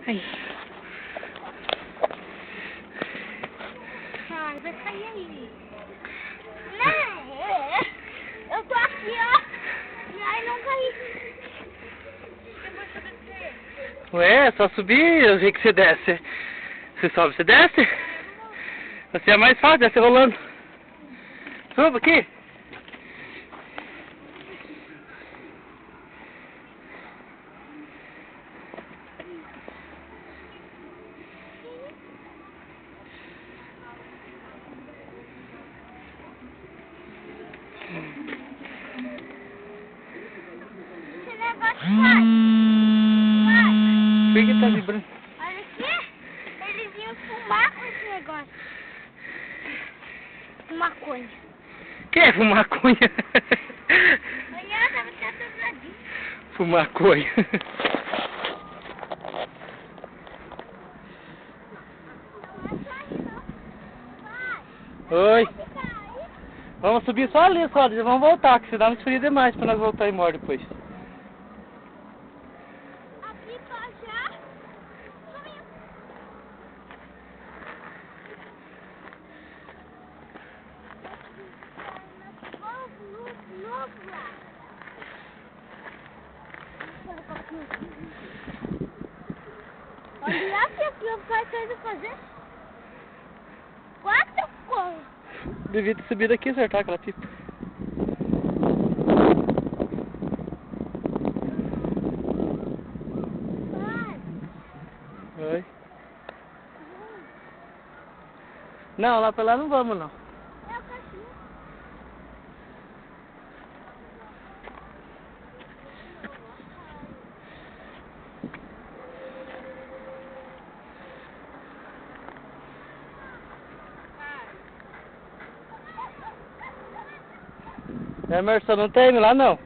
Ai. Ai, vai cair aí. Não, eu tô aqui, ó. E aí não caí. Eu vou subir. Ué, é só subir, eu vi que você desce. Você sobe, você desce? Assim é mais fácil, desce rolando. Suba aqui. Esse negócio sai. Por que tá vibrando? Olha aqui. Eles iam fumar com esse negócio. Maconha. Que é fumar maconha? Olha, tava até dobradinho. Fumar maconha. Oi. Vamos subir só ali, só. Vamos voltar, que senão não esfria demais pra nós voltar embora depois. Aqui pra já. Subiu. Olha aqui, o pai fez eu fazer 4 coisas. Devia ter subido aqui e acertar aquela pipa. Oi. Não, lá pra lá não vamos não. É o cachorro. Emerson, não tem lá não.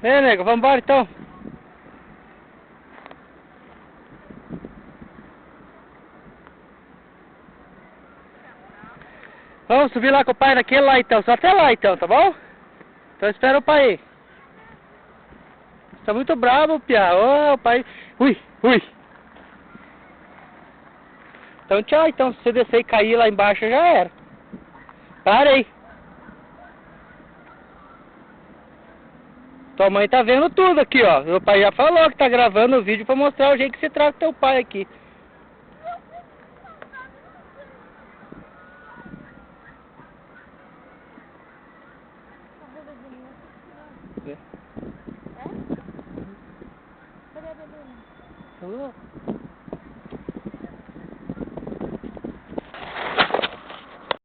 Vem, nego, vamos embora então. Vamos subir lá com o pai naquele lá então, só até lá então, tá bom? Então espera o pai aí. Você tá muito bravo, piá. Ô, pai. Ui, ui. Então tchau, então. Se você descer e cair lá embaixo, já era. Para aí. Tua mãe tá vendo tudo aqui, ó. Meu pai já falou que tá gravando o vídeo pra mostrar o jeito que você trata teu pai aqui. É? Cadê a bebê? Falou?